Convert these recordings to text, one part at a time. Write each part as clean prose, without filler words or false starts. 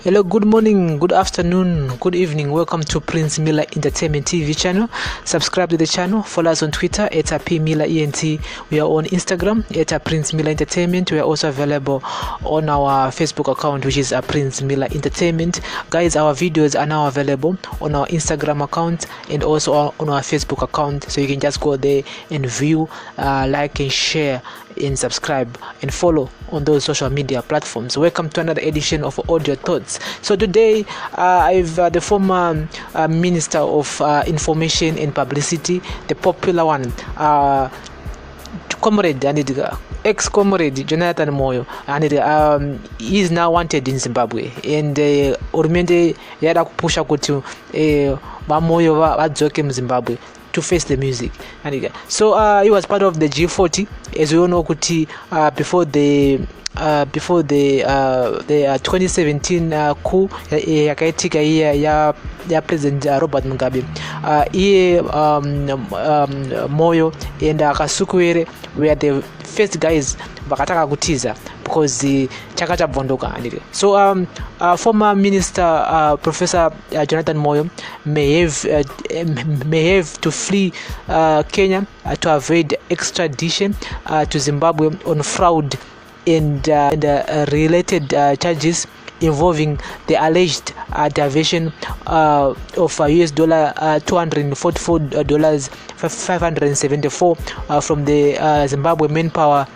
Hello, good morning, good afternoon, good evening. Welcome to Prince Miller Entertainment TV channel. Subscribe to the channel. Follow us on Twitter at @PMillerENT. We are on Instagram at Prince Miller Entertainment. We are also available on our Facebook account, which is Prince Miller Entertainment. Guys, our videos are now available on our Instagram account and also on our Facebook account. So you can just go there and view, like and share and subscribe and follow on those social media platforms. Welcome to another edition of Audio Thoughts. So today I've the former Minister of Information and Publicity, the popular one, comrade and ex-comrade Jonathan Moyo, and he is now wanted in Zimbabwe, and urumende yada kupusha kuti vamoyo vadzoke muZimbabwe to face the music. And so he was part of the G40, as we all know, kuti before the 2017 coup yakaitika ya President Robert Mugabe, Moyo and Kasukuwere were the first guys vakataka kutiza because chaka chabvondoka. So former Minister Professor Jonathan Moyo may have to flee Kenya to avoid extradition to Zimbabwe on fraud and related charges involving the alleged diversion of US dollar $244 574 from the Zimbabwe Manpower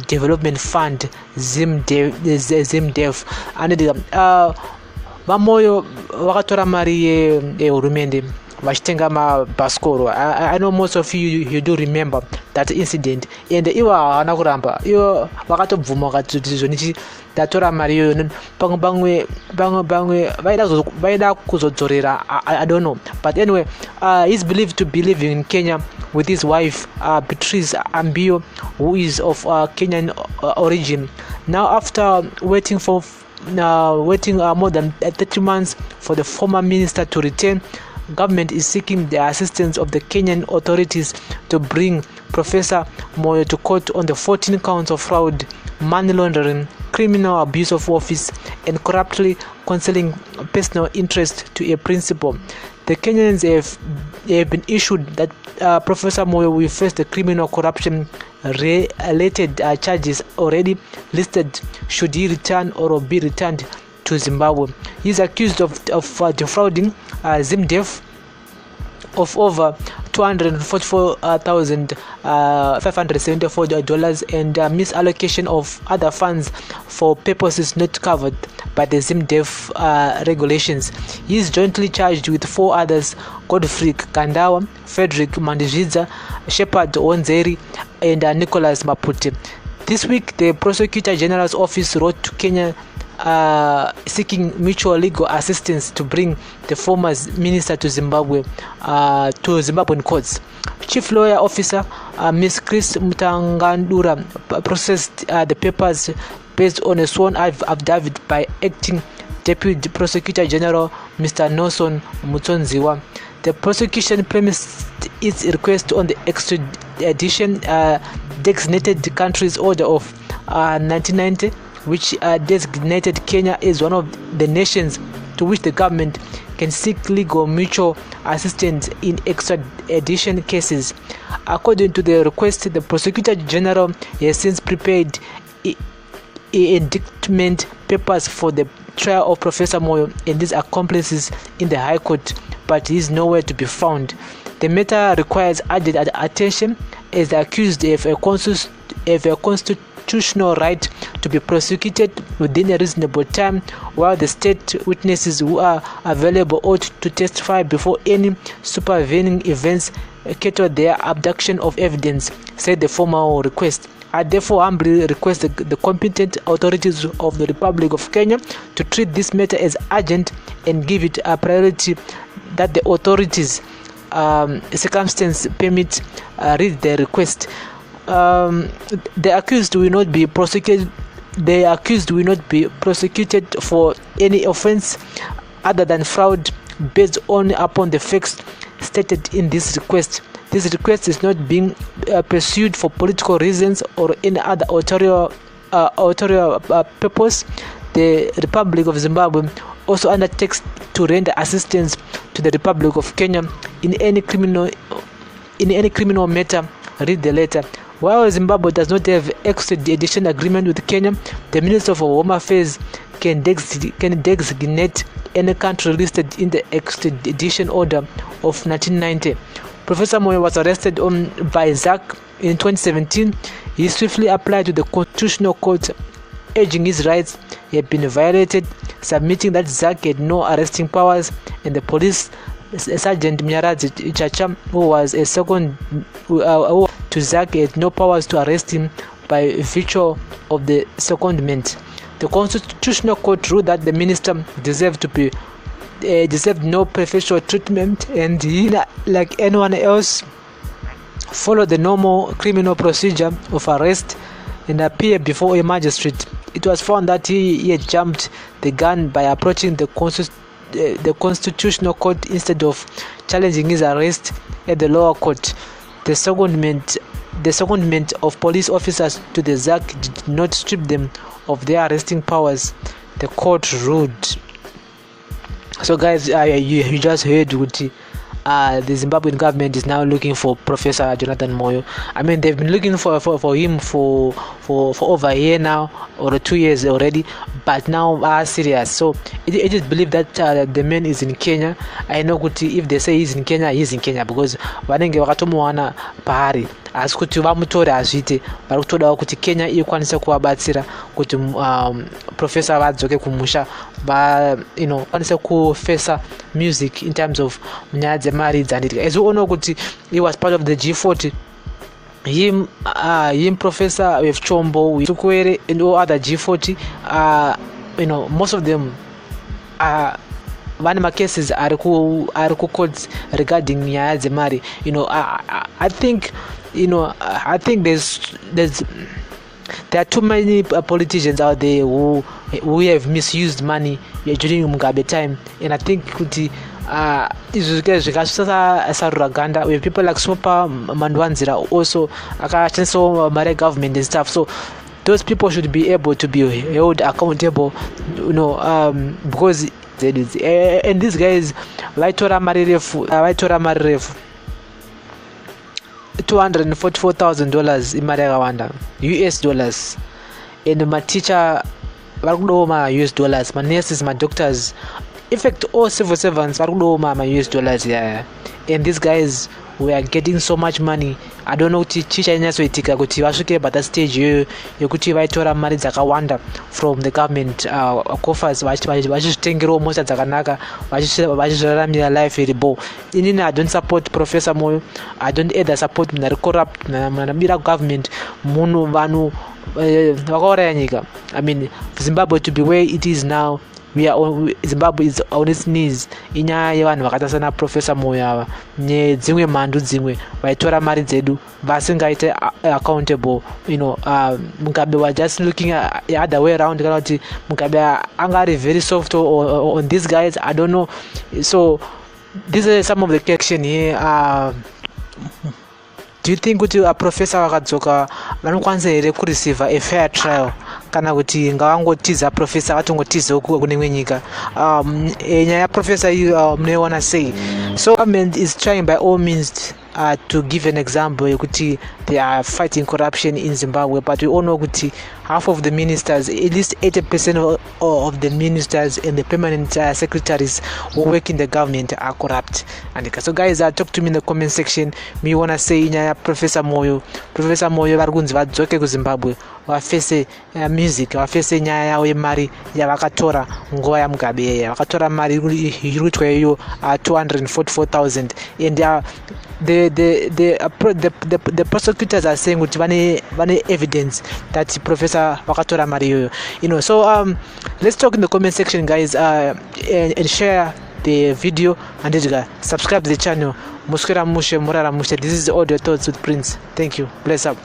Development Fund, ZimDev. And Mamoyo wakatora mari hurumende vachitenga mabhasikoro. I know most of you do remember that incident, and ivo havana kuramba, ivo vakatobvuma vakati zvonichi ndatora mari iyoyo. Bamwe vaida kuzodzorera, I don't know, but anyway, he's believed to be living in Kenya with his wife Beatrice Ambio, who is of Kenyan origin. Now, after waiting more than 30 months for the former minister to return, government is seeking the assistance of the Kenyan authorities to bring Professor Moyo to court on the 14 counts of fraud, money laundering, criminal abuse of office, and corruptly concealing personal interest to a principal. The Kenyans have been issued that Professor Moyo will face the criminal corruption related charges already listed should he return or be returned to Zimbabwe. He is accused of defrauding ZimDev of over $244,574 and misallocation of other funds for purposes not covered by the ZimDev regulations. He is jointly charged with 4 others: Godfrey Kandawa, Frederick Mandizvidza, Shepard Onzeri, and Nicholas Mapute. This week, the Prosecutor General's office wrote to Kenya seeking mutual legal assistance to bring the former minister to Zimbabwe, to Zimbabwean courts. Chief Lawyer Officer Ms. Chris Mutangandura processed the papers based on a sworn affidavit by Acting Deputy Prosecutor General Mr. Nelson Mutsonziwa. The prosecution premised its request on the extradition designated country's order of 1990, which designated Kenya as one of the nations to which the government can seek legal mutual assistance in extradition cases. According to the request, the Prosecutor General has since prepared indictment papers for the trial of Professor Moyo and his accomplices in the High Court, but he is nowhere to be found. The matter requires added attention as the accused have a constitutional right to be prosecuted within a reasonable time, while the state witnesses who are available ought to testify before any supervening events cater their abduction of evidence, said the formal request. I therefore humbly request the competent authorities of the Republic of Kenya to treat this matter as urgent and give it a priority that the authorities circumstance permit. Read the request. The accused will not be prosecuted. The accused will not be prosecuted for any offence other than fraud based only upon the facts stated in this request. This request is not being pursued for political reasons or any other ulterior purpose. the Republic of Zimbabwe also undertakes to render assistance to the Republic of Kenya in any criminal matter. Read the letter. While Zimbabwe does not have extradition agreement with Kenya, the Minister of Home Affairs can designate any country listed in the extradition order of 1990. Professor Moyo was arrested by ZAC in 2017. He swiftly applied to the Constitutional Court, urging his rights had been violated, submitting that ZAC had no arresting powers, and the police Sergeant Mnyaradzi Chacha, who was a second to ZAC, had no powers to arrest him by virtue of the secondment. The Constitutional Court ruled that the minister deserved no preferential treatment, and he, like anyone else, followed the normal criminal procedure of arrest and appear before a magistrate. It was found that he had jumped the gun by approaching the Constitutional Court instead of challenging his arrest at the lower court. The secondment of police officers to the ZAC did not strip them of their arresting powers, the court ruled. So guys, you just heard what the Zimbabwean government is now looking for Professor Jonathan Moyo. I mean, they've been looking for him for over a year now, or 2 years already, but now are serious. So it is believed that the man is in Kenya. I know if they say he's in Kenya, because vanenge vakatomuwana pahari asi kuti vamutore azvite vari kutodawo kuti Kenya ikwanise kuvabatsira kuti professor vadzoke kumusha kwanise kufesa music in terms of nyaya dzemari dzanditika. As we all know kuti he was part of the G40, him Professor with Chombo, with Tukwere, and all other G40. Most of them one of my cases are courts regarding nyaya dzemari. I think there are too many politicians out there who have misused money during Mugabe time, and I think we have people like Smopa Mandwanzira also Mare government and stuff. So those people should be able to be held accountable, because and these guys Vaitora Marirefu $244,000 in Rwanda, US dollars, and my teacher my US dollars, my nurses, my doctors, in fact all civil servants my US dollars, yeah. And these guys were getting so much money. I don't know chicha inyasoitika kuti vasvike but that stage yokuti vaitora mari dzakawanda from the government coffers vachitengerawo mota dzakanaka vachiraramira life iribo. Inini I don't support Professor Moyo. I don't either support munhu ari corrupt, munhu anobira government, munhu vanhu vakauraya nyika. I mean, Zimbabwe to be where it is now, Zimbabwe is on its knees inyaya yevanhu vakaita sana Professor Moyo ava nedzimwe mhandu dzimwe vaitora mari dzedu vasingaite accountable. Mugabe was just looking at the other way around, kana kuti Mugabe anga ari very soft on these guys, I don't know. So these are some of the action here. Do you think kuti a professor vakadzoka vanokwanisa here kureceive a fair trial, kana kuti ngavangotiza professor vatongotiza kune imwe nyika? Nyaya professor munoiona sei? So government is trying by all means to give an example kuti they are fighting corruption in Zimbabwe, but we all know kuti half of the ministers, at least 80% of the ministers and the permanent secretaries who work in the government are corrupt. And so guys, talk to me in the comment section. Me wanna say nyaya Professor Moyo vari kunzi vadzoke kuZimbabwe vafese music, vafese nyaya yavo yemari yavakatora nguva yaMugabe, vakatora mari iri kuitwa iyo $244,000, and the prosecutors are saying kuti vane evidence that Professor vakatora mari iyoyo. So let's talk in the comment section, guys, and share the video, and subscribe to the channel. Muskera mushe murara mushe. This is Audio Thoughts with Prince. Thank you. Bless up.